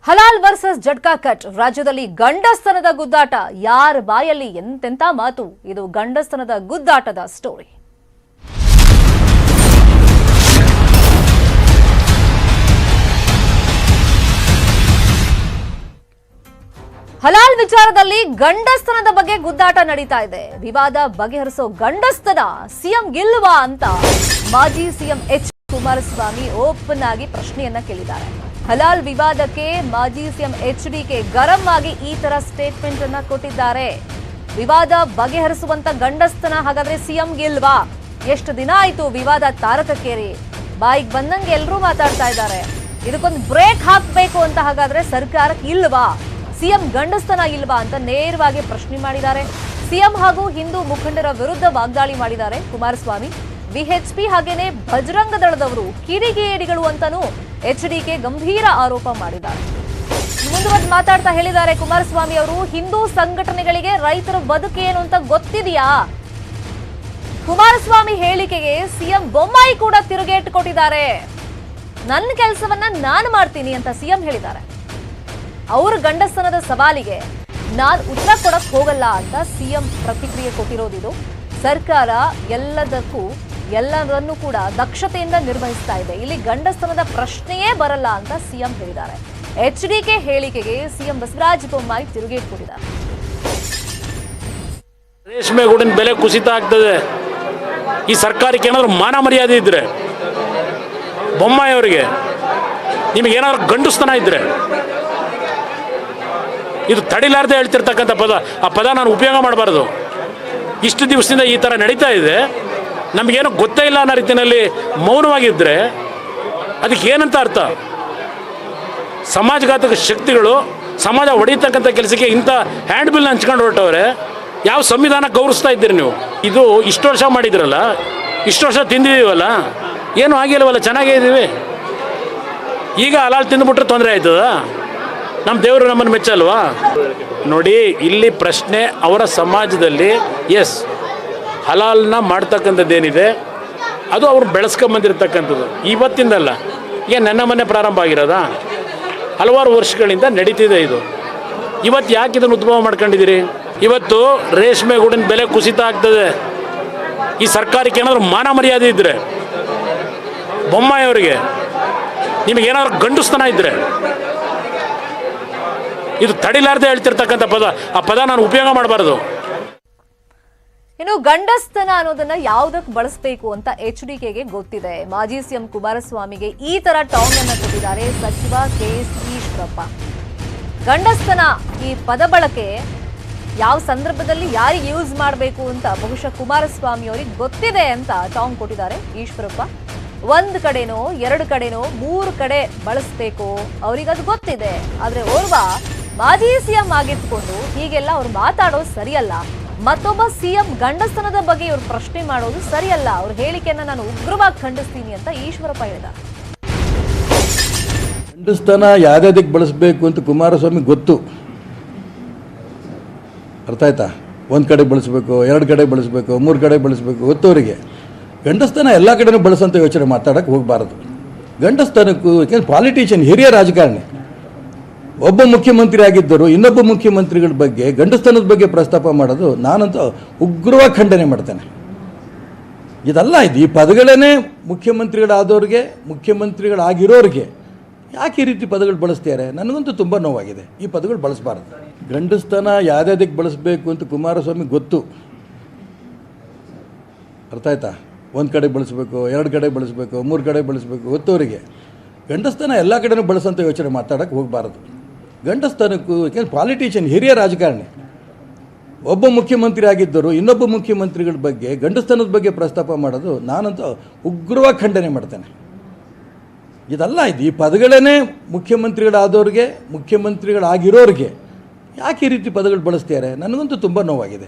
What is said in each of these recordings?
ಹಲಾಲ್ versus jhatka cut ರಾಜ್ಯದಲ್ಲಿ ಗಂಡಸ್ತನದ ಗುದ್ದಾಟ ಯಾರ ಬಾಯಲ್ಲಿ ಎಂತೆಂತ ಮಾತು ಇದು ಗಂಡಸ್ತನದ ಗುದ್ದಾಟದ ಸ್ಟೋರಿ. ಹಲಾಲ್ ವಿಚಾರದಲ್ಲಿ ಗಂಡಸ್ತನದ ಬಗ್ಗೆ ಗುದ್ದಾಟ ನಡೀತಾ ಇದೆ. ವಿವಾದ ಬಗೆಹರಿಸೋ ಗಂಡಸ್ತನ ಸಿಎಂ ಗಿಲ್ವಾ ಅಂತ ಮಾಜಿ ಸಿಎಂ ಎಚ್ ಕುಮಾರಸ್ವಾಮಿ ಓಪನ್ ಆಗಿ ಪ್ರಶ್ನೆಯನ್ನ ಕೇಳಿದ್ದಾರೆ. ಹಲಾಲ್ ವಿವಾದಕ್ಕೆ ಮಾಜಿ ಸಿಎಂ ಎಚ್ಡಿಕೆ ಗರಂ ಆಗಿ ಈ ತರ ಸ್ಟೇಟ್ಮೆಂಟ್ ಅನ್ನ ಕೊಟ್ಟಿದ್ದಾರೆ. ವಿವಾದ ಬಗೆಹರಿಸುವಂತ ಗಂಡಸ್ತನ ಹಾಗಾದ್ರೆ ಸಿಎಂ ಗಿಲ್ವಾ? ಎಷ್ಟು ದಿನ ಆಯ್ತು ವಿವಾದ ತಾರಕಕ್ಕೇರಿ? ಬಾಯಿಗೆ ಬಂದಂಗೆ ಎಲ್ಲರೂ ಮಾತಾಡ್ತಾ ಇದ್ದಾರೆ. ಇದಕ್ಕೊಂದು ಬ್ರೇಕ್ ಹಾಕಬೇಕು ಅಂತ ಹಾಗಾದ್ರೆ ಸರ್ಕಾರಕ್ಕೆ ಇಲ್ವಾ? ಸಿಎಂ ಗಂಡಸ್ತನ ಇಲ್ವಾ ಅಂತ ನೇರವಾಗಿ ಪ್ರಶ್ನೆ ಮಾಡಿದ್ದಾರೆ. ಸಿಎಂ ಹಾಗೂ ಹಿಂದೂ ಮುಖಂಡರ ವಿರುದ್ಧ ವಾಗ್ದಾಳಿ ಮಾಡಿದ್ದಾರೆ ಕುಮಾರಸ್ವಾಮಿ. ವಿಎಚ್ಪಿ ಹಾಗೇನೆ ಬಜರಂಗ ದಳದವರು ಕಿಡಿಗೇಡಿಗಳು ಅಂತಾನೂ ಎಚ್ಡಿಕೆ ಗಂಭೀರ ಆರೋಪ ಮಾಡಿದ್ದಾರೆ. ಮುಂದುವರೆದು ಮಾತಾಡ್ತಾ ಹೇಳಿದ್ದಾರೆ ಕುಮಾರಸ್ವಾಮಿ ಅವರು, ಹಿಂದೂ ಸಂಘಟನೆಗಳಿಗೆ ರೈತರ ಬದುಕೇನು ಅಂತ ಗೊತ್ತಿದೆಯಾ? ಕುಮಾರಸ್ವಾಮಿ ಹೇಳಿಕೆಗೆ ಸಿಎಂ ಬೊಮ್ಮಾಯಿ ಕೂಡ ತಿರುಗೇಟು ಕೊಟ್ಟಿದ್ದಾರೆ. ನನ್ನ ಕೆಲಸವನ್ನ ನಾನು ಮಾಡ್ತೀನಿ ಅಂತ ಸಿಎಂ ಹೇಳಿದ್ದಾರೆ. ಅವ್ರ ಗಂಡಸ್ತನದ ಸವಾಲಿಗೆ ನಾನು ಉತ್ತರ ಕೊಡಕ್ ಹೋಗಲ್ಲ ಅಂತ ಸಿಎಂ ಪ್ರತಿಕ್ರಿಯೆ ಕೊಟ್ಟಿರೋದಿದು. ಸರ್ಕಾರ ಎಲ್ಲರನ್ನೂ ಕೂಡ ದಕ್ಷತೆಯಿಂದ ನಿರ್ವಹಿಸ್ತಾ ಇದೆ. ಇಲ್ಲಿ ಗಂಡಸ್ತನದ ಪ್ರಶ್ನೆಯೇ ಬರಲ್ಲ ಅಂತ ಸಿಎಂ ಹೇಳಿದ್ದಾರೆ. ಎಚ್ಡಿಕೆ ಹೇಳಿಕೆಗೆ ಸಿಎಂ ಬಸವರಾಜ ಬೊಮ್ಮಾಯಿ ತಿರುಗೇಟು ಕೊಟ್ಟಿದ್ದಾರೆ. ರೇಷ್ಮೆ ಗೂಡಿನ ಬೆಲೆ ಕುಸಿತ ಆಗ್ತದೆ. ಈ ಸರ್ಕಾರಕ್ಕೆ ಏನಾದ್ರು ಮಾನ ಮರ್ಯಾದೆ ಇದ್ರೆ, ಬೊಮ್ಮಾಯಿ ಅವರಿಗೆ ನಿಮಗೇನಾದ್ರು ಗಂಡಸ್ತನ ಇದ್ರೆ, ಇದು ತಡಿಲಾರ್ದೆ ಹೇಳ್ತಿರ್ತಕ್ಕಂಥ ಪದ, ಆ ಪದ ನಾನು ಉಪಯೋಗ ಮಾಡಬಾರ್ದು. ಇಷ್ಟು ದಿವಸದಿಂದ ಈ ಥರ ನಡೀತಾ ಇದೆ, ನಮಗೇನೋ ಗೊತ್ತೇ ಇಲ್ಲ ಅನ್ನೋ ರೀತಿಯಲ್ಲಿ ಮೌನವಾಗಿದ್ದರೆ ಅದಕ್ಕೆ ಏನಂತ ಅರ್ಥ? ಸಮಾಜಘಾತಕ ಶಕ್ತಿಗಳು ಸಮಾಜ ಹೊಡೆಯತಕ್ಕಂಥ ಕೆಲಸಕ್ಕೆ ಇಂಥ ಹ್ಯಾಂಡ್ ಬಿಲ್ ಹಂಚ್ಕೊಂಡು ಹೊರಟವ್ರೆ. ಯಾವ ಸಂವಿಧಾನ ಗೌರವಿಸ್ತಾ ಇದ್ದೀರಿ ನೀವು? ಇದು ಇಷ್ಟು ವರ್ಷ ಮಾಡಿದ್ರಲ್ಲ, ಇಷ್ಟು ವರ್ಷ ತಿಂದಿದ್ದೀವಲ್ಲ, ಏನೂ ಆಗಿಲ್ವಲ್ಲ, ಚೆನ್ನಾಗೇ ಇದ್ದೀವಿ. ಈಗ ಹಲಾಲ್ ತಿಂದುಬಿಟ್ರೆ ತೊಂದರೆ ಆಯ್ತದ? ನಮ್ಮ ದೇವರು ನಮ್ಮನ್ನು ಮೆಚ್ಚಲ್ವಾ? ನೋಡಿ, ಇಲ್ಲಿ ಪ್ರಶ್ನೆ ಅವರ ಸಮಾಜದಲ್ಲಿ ಎಸ್ ಹಲಾಲ್ನ ಮಾಡ್ತಕ್ಕಂಥದ್ದೇನಿದೆ ಅದು ಅವ್ರು ಬೆಳೆಸ್ಕೊಂಬಂದಿರ್ತಕ್ಕಂಥದ್ದು ಇವತ್ತಿಂದಲ್ಲ. ಈಗ ನನ್ನ ಮನೆ ಪ್ರಾರಂಭ ಆಗಿರೋದಾ? ಹಲವಾರು ವರ್ಷಗಳಿಂದ ನಡೀತಿದೆ ಇದು. ಇವತ್ತು ಯಾಕೆ ಇದನ್ನು ಉದ್ಭವ ಮಾಡ್ಕೊಂಡಿದ್ದೀರಿ? ಇವತ್ತು ರೇಷ್ಮೆ ಗೂಡಿನ ಬೆಲೆ ಕುಸಿತ ಆಗ್ತದೆ. ಈ ಸರ್ಕಾರಕ್ಕೆ ಏನಾದರೂ ಮಾನ ಮರ್ಯಾದೆ ಇದ್ದರೆ, ಬೊಮ್ಮಾಯಿ ಅವರಿಗೆ ನಿಮಗೇನಾದ್ರು ಗಂಡಸ್ತನ ಇದ್ದರೆ, ಇದು ತಡಿಲಾರ್ದೆ ಹೇಳ್ತಿರ್ತಕ್ಕಂಥ ಪದ, ಆ ಪದ ನಾನು ಉಪಯೋಗ ಮಾಡಬಾರ್ದು. ಇನ್ನು ಗಂಡಸ್ತನ ಅನ್ನೋದನ್ನ ಯಾವುದಕ್ಕೆ ಬಳಸಬೇಕು ಅಂತ ಎಚ್ಡಿಕೆಗೆ ಗೊತ್ತಿದೆ. ಮಾಜಿ ಸಿಎಂ ಕುಮಾರಸ್ವಾಮಿಗೆ ಈ ತರ ಟಾಂಗ್ ಅನ್ನ ಕೊಟ್ಟಿದ್ದಾರೆ ಸಚಿವ ಕೆಎಸ್ ಈಶ್ವರಪ್ಪ. ಗಂಡಸ್ತನ ಈ ಪದ ಬಳಕೆ ಯಾವ ಸಂದರ್ಭದಲ್ಲಿ ಯಾರಿಗೆ ಯೂಸ್ ಮಾಡಬೇಕು ಅಂತ ಬಹುಶಃ ಕುಮಾರಸ್ವಾಮಿ ಅವರಿಗೆ ಗೊತ್ತಿದೆ ಅಂತ ಟಾಂಗ್ ಕೊಟ್ಟಿದ್ದಾರೆ ಈಶ್ವರಪ್ಪ. ಒಂದ್ ಕಡೆನೋ ಎರಡು ಕಡೆನೋ ಮೂರು ಕಡೆ ಬಳಸಬೇಕು, ಅವ್ರಿಗೆ ಅದು ಗೊತ್ತಿದೆ. ಆದ್ರೆ ಓರ್ವ ಮಾಜಿ ಸಿಎಂ ಆಗಿದ್ಕೊಂಡು ಹೀಗೆಲ್ಲ ಅವ್ರು ಮಾತಾಡೋದು ಸರಿಯಲ್ಲ. ಮತ್ತೊಬ್ಬ ಸಿಎಂ ಗಂಡಸ್ತನದ ಬಗ್ಗೆ ಇವ್ರು ಪ್ರಶ್ನೆ ಮಾಡೋದು ಸರಿಯಲ್ಲ. ಅವ್ರ ಹೇಳಿಕೆಯನ್ನ ನಾನು ಉಗ್ರವಾಗಿ ಖಂಡಿಸ್ತೀನಿ ಅಂತ ಈಶ್ವರಪ್ಪ ಹೇಳಿದ. ಗಂಡಸ್ತನ ಯಾವ್ಯಾವ್ದಕ್ಕೆ ಬಳಸಬೇಕು ಅಂತ ಕುಮಾರಸ್ವಾಮಿ ಗೊತ್ತು. ಅರ್ಥ ಆಯ್ತಾ? ಒಂದು ಕಡೆ ಬಳಸಬೇಕು, ಎರಡು ಕಡೆ ಬಳಸಬೇಕು, ಮೂರು ಕಡೆ ಬಳಸಬೇಕು, ಗೊತ್ತವರಿಗೆ. ಗಂಡಸ್ತನ ಎಲ್ಲ ಕಡೆನೂ ಬಳಸೋಂಥ ಯೋಚನೆ ಮಾತಾಡೋಕ್ಕೆ ಹೋಗಬಾರದು. ಗಂಡಸ್ತನಕ್ಕೂ ಪಾಲಿಟಿಷಿಯನ್, ಹಿರಿಯ ರಾಜಕಾರಣಿ, ಒಬ್ಬ ಮುಖ್ಯಮಂತ್ರಿ ಆಗಿದ್ದರು ಇನ್ನೊಬ್ಬ ಮುಖ್ಯಮಂತ್ರಿಗಳ ಬಗ್ಗೆ ಗಂಡಸ್ತನದ ಬಗ್ಗೆ ಪ್ರಸ್ತಾಪ ಮಾಡೋದು ನಾನಂತೂ ಉಗ್ರವಾಗಿ ಖಂಡನೆ ಮಾಡ್ತೇನೆ. ಇದಲ್ಲ, ಇದು ಈ ಪದಗಳೇ ಮುಖ್ಯಮಂತ್ರಿಗಳಾದವ್ರಿಗೆ, ಮುಖ್ಯಮಂತ್ರಿಗಳಾಗಿರೋರಿಗೆ ಯಾಕೆ ಈ ರೀತಿ ಪದಗಳು ಬಳಸ್ತಾರೆ? ನನಗಂತೂ ತುಂಬ ನೋವಾಗಿದೆ. ಈ ಪದಗಳು ಬಳಸಬಾರ್ದು. ಗಂಡಸ್ತನ ಯಾವ್ಯಾವ್ದಕ್ಕೆ ಬಳಸಬೇಕು ಅಂತ ಕುಮಾರಸ್ವಾಮಿ ಗೊತ್ತು. ಅರ್ಥ ಆಯ್ತಾ? ಒಂದು ಕಡೆ ಬಳಸಬೇಕು, ಎರಡು ಕಡೆ ಬಳಸಬೇಕು, ಮೂರು ಕಡೆ ಬಳಸಬೇಕು, ಗೊತ್ತವರಿಗೆ. ಗಂಡಸ್ತನ ಎಲ್ಲ ಕಡೆನೂ ಬಳಸೋಂಥ ಯೋಚನೆ ಮಾತಾಡೋಕ್ಕೆ ಹೋಗಬಾರದು. ಗಂಡಸ್ತನಕ್ಕೂ ಪಾಲಿಟಿಷಿಯನ್, ಹಿರಿಯ ರಾಜಕಾರಣಿ, ಒಬ್ಬ ಮುಖ್ಯಮಂತ್ರಿ ಆಗಿದ್ದರು ಇನ್ನೊಬ್ಬ ಮುಖ್ಯಮಂತ್ರಿಗಳ ಬಗ್ಗೆ ಗಂಡಸ್ತನದ ಬಗ್ಗೆ ಪ್ರಸ್ತಾಪ ಮಾಡೋದು ನಾನಂತೂ ಉಗ್ರವಾಗಿ ಖಂಡನೆ ಮಾಡ್ತೇನೆ. ಇದಲ್ಲ, ಇದು ಈ ಪದಗಳೇ ಮುಖ್ಯಮಂತ್ರಿಗಳಾದವ್ರಿಗೆ, ಮುಖ್ಯಮಂತ್ರಿಗಳಾಗಿರೋರಿಗೆ ಯಾಕೆ ಈ ರೀತಿ ಪದಗಳು ಬಳಸ್ತಾರೆ? ನನಗಂತೂ ತುಂಬ ನೋವಾಗಿದೆ.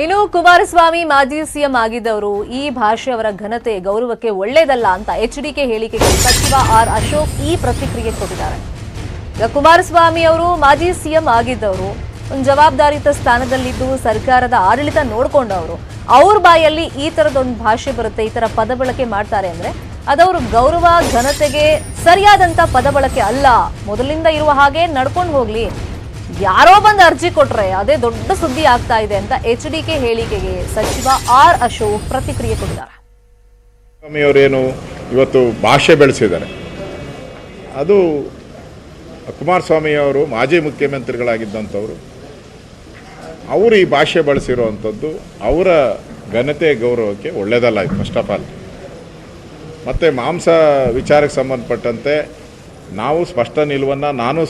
ಇನ್ನು ಕುಮಾರಸ್ವಾಮಿ ಮಾಜಿ ಸಿಎಂ ಆಗಿದ್ದವರು ಈ ಭಾಷೆ ಅವರ ಘನತೆ ಗೌರವಕ್ಕೆ ಒಳ್ಳೇದಲ್ಲ ಅಂತ ಎಚ್ಡಿಕೆ ಹೇಳಿಕೆಗೆ ಸಚಿವ ಆರ್ ಅಶೋಕ್ ಈ ಪ್ರತಿಕ್ರಿಯೆ ಕೊಟ್ಟಿದ್ದಾರೆ. ಈಗ ಕುಮಾರಸ್ವಾಮಿ ಅವರು ಮಾಜಿ ಸಿಎಂ ಆಗಿದ್ದವರು, ಒಂದು ಜವಾಬ್ದಾರಿಯುತ ಸ್ಥಾನದಲ್ಲಿದ್ದು ಸರ್ಕಾರದ ಆಡಳಿತ ನೋಡ್ಕೊಂಡವರು, ಅವ್ರ ಬಾಯಲ್ಲಿ ಈ ತರದೊಂದು ಭಾಷೆ ಬರುತ್ತೆ, ಈ ತರ ಪದ ಬಳಕೆ ಮಾಡ್ತಾರೆ ಅಂದ್ರೆ ಅದವ್ರ ಗೌರವ ಘನತೆಗೆ ಸರಿಯಾದಂತ ಪದ ಬಳಕೆ ಅಲ್ಲ. ಮೊದಲಿಂದ ಇರುವ ಹಾಗೆ ನಡ್ಕೊಂಡು ಹೋಗ್ಲಿ. ಯಾರೋ ಬಂದು ಅರ್ಜಿ ಕೊಟ್ರೆ ಅದೇ ದೊಡ್ಡ ಸುದ್ದಿ ಆಗ್ತಾ ಇದೆ ಅಂತ HDK ಹೇಳಿಕೆಗೆ ಸಚಿವ R ಅಶೋಕ್ ಪ್ರತಿಕ್ರಿಯೆ ಕೊಟ್ಟಿದ್ದಾರೆ. ಸ್ವಾಮಿಯವರೇನು ಇವತ್ತು ಭಾಷೆ ಬೆಳೆಸಿದ್ದಾರೆ. ಅದು ಕುಮಾರಸ್ವಾಮಿಯವರು ಮಾಜಿ ಮುಖ್ಯಮಂತ್ರಿಗಳಾಗಿದ್ದಂಥವರು. ಅವರು ಈ ಭಾಷೆ ಬಳಸಿರುವಂಥದ್ದು ಅವರ ಘನತೆ ಗೌರವಕ್ಕೆ ಒಳ್ಳೆಯದಲ್ಲ. ಇದು ಫಸ್ಟ್ ಆಫ್ ಆಲ್. ಮತ್ತು ಮಾಂಸ ವಿಚಾರಕ್ಕೆ ಸಂಬಂಧಪಟ್ಟಂತೆ ನಾವು ಸ್ಪಷ್ಟ ನಿಲುವನ್ನು ನಾನು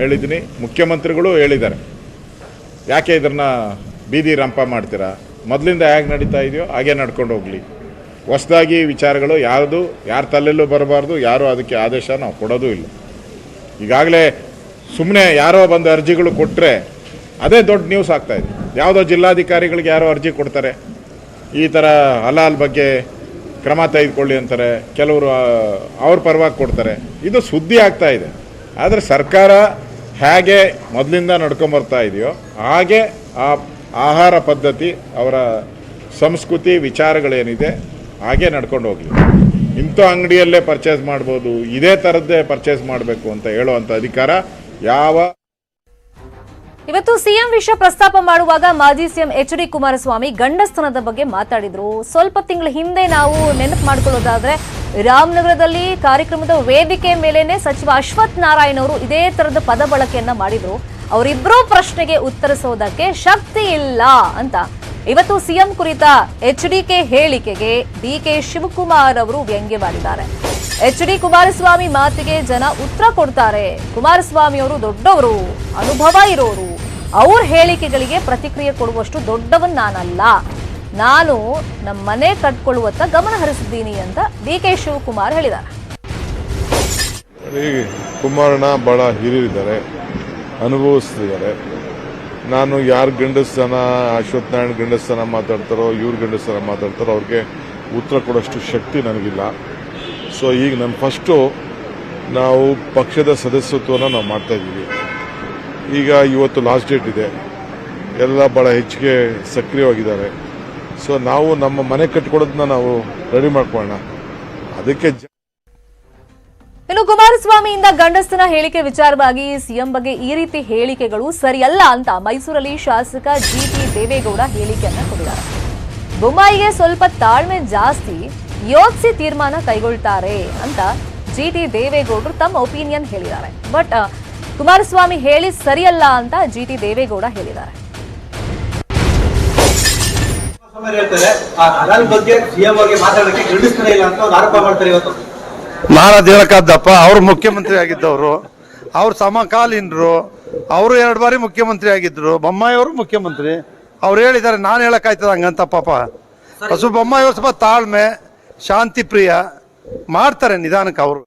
ಹೇಳಿದ್ದೀನಿ, ಮುಖ್ಯಮಂತ್ರಿಗಳು ಹೇಳಿದ್ದಾರೆ. ಯಾಕೆ ಇದನ್ನು ಬೀದಿ ರಂಪ ಮಾಡ್ತೀರಾ? ಮೊದಲಿಂದ ಹೇಗೆ ನಡೀತಾ ಇದೆಯೋ ಹಾಗೆ ನಡ್ಕೊಂಡು ಹೋಗಲಿ. ಹೊಸದಾಗಿ ವಿಚಾರಗಳು ಯಾರ ತಲೆಯಲ್ಲೂ ಬರಬಾರ್ದು. ಯಾರೂ ಅದಕ್ಕೆ ಆದೇಶ ನಾವು ಕೊಡೋದು ಇಲ್ಲ. ಈಗಾಗಲೇ ಸುಮ್ಮನೆ ಯಾರೋ ಬಂದು ಅರ್ಜಿಗಳು ಕೊಟ್ಟರೆ ಅದೇ ದೊಡ್ಡ ನ್ಯೂಸ್ ಆಗ್ತಾಯಿದೆ. ಯಾವುದೋ ಜಿಲ್ಲಾಧಿಕಾರಿಗಳಿಗೆ ಯಾರೋ ಅರ್ಜಿ ಕೊಡ್ತಾರೆ, ಈ ಥರ ಹಲಾಲ್ ಬಗ್ಗೆ ಕ್ರಮ ತೆಗೆದುಕೊಳ್ಳಿ ಅಂತಾರೆ, ಕೆಲವರು ಅವ್ರ ಪರವಾಗಿ ಕೊಡ್ತಾರೆ. ಇದು ಸುದ್ದಿ ಆಗ್ತಾ ಇದೆ. ಆದರೆ ಸರ್ಕಾರ ಹೇಗೆ ಮೊದಲಿಂದ ನಡ್ಕೊಂಬರ್ತಾ ಇದೆಯೋ ಹಾಗೆ ಆ ಆಹಾರ ಪದ್ಧತಿ, ಅವರ ಸಂಸ್ಕೃತಿ, ವಿಚಾರಗಳೇನಿದೆ ಹಾಗೆ ನಡ್ಕೊಂಡು ಹೋಗಲಿ. ಇಂಥ ಅಂಗಡಿಯಲ್ಲೇ ಪರ್ಚೇಸ್ ಮಾಡ್ಬೋದು, ಇದೇ ಥರದ್ದೇ ಪರ್ಚೇಸ್ ಮಾಡಬೇಕು ಅಂತ ಹೇಳುವಂಥ ಅಧಿಕಾರ ಯಾವ. ಇವತ್ತು ಸಿಎಂ ವಿಷಯ ಪ್ರಸ್ತಾಪ ಮಾಡುವಾಗ ಮಾಜಿ ಸಿಎಂ HD ಕುಮಾರಸ್ವಾಮಿ ಗಂಡಸ್ತನದ ಬಗ್ಗೆ ಮಾತಾಡಿದ್ರು. ಸ್ವಲ್ಪ ತಿಂಗಳ ಹಿಂದೆ ನಾವು ನೆನಪು ಮಾಡ್ಕೊಳ್ಳೋದಾದ್ರೆ ರಾಮನಗರದಲ್ಲಿ ಕಾರ್ಯಕ್ರಮದ ವೇದಿಕೆ ಮೇಲೇನೆ ಸಚಿವ ಅಶ್ವಥ್ ನಾರಾಯಣ್ ಅವರು ಇದೇ ತರದ ಪದ ಬಳಕೆಯನ್ನ ಮಾಡಿದ್ರು. ಅವರಿಬ್ಬರೂ ಪ್ರಶ್ನೆಗೆ ಉತ್ತರಿಸೋದಕ್ಕೆ ಶಕ್ತಿ ಇಲ್ಲ ಅಂತ ಇವತ್ತು ಸಿಎಂ ಕುರಿತ HDK ಹೇಳಿಕೆಗೆ DK ಶಿವಕುಮಾರ್ ಅವರು ವ್ಯಂಗ್ಯವಾಡಿದ್ದಾರೆ. HD ಕುಮಾರಸ್ವಾಮಿ ಮಾತಿಗೆ ಜನ ಉತ್ತರ ಕೊಡ್ತಾರೆ. ಕುಮಾರಸ್ವಾಮಿ ಅವರು ದೊಡ್ಡವರು, ಅನುಭವ ಇರೋರು. ಅವ್ರ ಹೇಳಿಕೆಗಳಿಗೆ ಪ್ರತಿಕ್ರಿಯೆ ಕೊಡುವಷ್ಟು ದೊಡ್ಡವನ್ ನಾನಲ್ಲ. ನಾನು ನಮ್ಮ ಮನೆ ಕಟ್ಕೊಳ್ಳುವತ್ತ ಗಮನ ಹರಿಸಿದ್ದೀನಿ ಅಂತ DK ಶಿವಕುಮಾರ್ ಹೇಳಿದ್ದಾರೆ. ಕುಮಾರಣ್ಣ ಬಹಳ ಹಿರಿಯರಿದ್ದಾರೆ, ಅನುಭವಿಸ್ತಿದ್ದಾರೆ. ನಾನು ಯಾರು ಗಂಡಸ್ಥಾನ, ಅಶ್ವಥ್ ನಾರಾಯಣ್ ಗಂಡಸ್ಥಾನ ಮಾತಾಡ್ತಾರೋ, ಇವ್ರು ಗಂಡಸ್ಥಾನ ಮಾತಾಡ್ತಾರೋ ಅವ್ರಿಗೆ ಉತ್ತರ ಕೊಡೋಷ್ಟು ಶಕ್ತಿ ನನಗಿಲ್ಲ. ಸೊ ಈಗ ನಾನು ಫಸ್ಟು ನಾವು ಪಕ್ಷದ ಸದಸ್ಯತ್ವನ ನಾವು ಮಾಡ್ತಾಯಿದ್ದೀವಿ. ಈಗ ಇವತ್ತು ಲಾಸ್ಟ್ ಡೇಟ್ ಇದೆ, ಎಲ್ಲ ಭಾಳ ಹೆಚ್ಚಿಗೆ ಸಕ್ರಿಯವಾಗಿದ್ದಾರೆ. ಸೊ ನಾವು ನಮ್ಮ ಮನೆ ಕಟ್ಕೊಡೋದನ್ನ ನಾವು ರೆಡಿ ಮಾಡ್ಕೊಳ್ಳೋಣ. ಅದಕ್ಕೆ ಇನ್ನು ಕುಮಾರಸ್ವಾಮಿಯಿಂದ ಗಂಡಸ್ತನ ಹೇಳಿಕೆ ವಿಚಾರವಾಗಿ ಸಿಎಂ ಬಗ್ಗೆ ಈ ರೀತಿ ಹೇಳಿಕೆಗಳು ಸರಿಯಲ್ಲ ಅಂತ ಮೈಸೂರಲ್ಲಿ ಶಾಸಕ GT ದೇವೇಗೌಡ ಹೇಳಿಕೆಯನ್ನ ಕೊಟ್ಟಿದ್ದಾರೆ. ಬೊಮ್ಮಾಯಿಗೆ ಸ್ವಲ್ಪ ತಾಳ್ಮೆ ಜಾಸ್ತಿ, ಯೋಚಿಸಿ ತೀರ್ಮಾನ ಕೈಗೊಳ್ತಾರೆ ಅಂತ GT ದೇವೇಗೌಡರು ತಮ್ಮ ಒಪಿನಿಯನ್ ಹೇಳಿದ್ದಾರೆ. ಬಟ್ ಕುಮಾರಸ್ವಾಮಿ ಹೇಳಿ ಸರಿಯಲ್ಲ ಅಂತ GT ದೇವೇಗೌಡ ಹೇಳಿದ್ದಾರೆ. ನಾನು ಅದು ಹೇಳಕ್ಕಾದ್ದಪ್ಪ. ಅವ್ರು ಮುಖ್ಯಮಂತ್ರಿ ಆಗಿದ್ದವರು, ಅವ್ರು ಸಮಕಾಲೀನರು, ಅವರು 2 ಬಾರಿ ಮುಖ್ಯಮಂತ್ರಿ ಆಗಿದ್ರು. ಬೊಮ್ಮಾಯಿ ಅವರು ಮುಖ್ಯಮಂತ್ರಿ, ಅವ್ರು ಹೇಳಿದ್ದಾರೆ. ನಾನು ಹೇಳಕ್ಕಾಯ್ತದ ಹಂಗಂತ? ಪಾಪ ಬೊಮ್ಮಾಯಿ ಅವರು ಸ್ವಲ್ಪ ತಾಳ್ಮೆ, ಶಾಂತಿ ಪ್ರಿಯ, ಮಾಡ್ತಾರೆ ನಿಧಾನಕ್ಕೆ ಅವರು.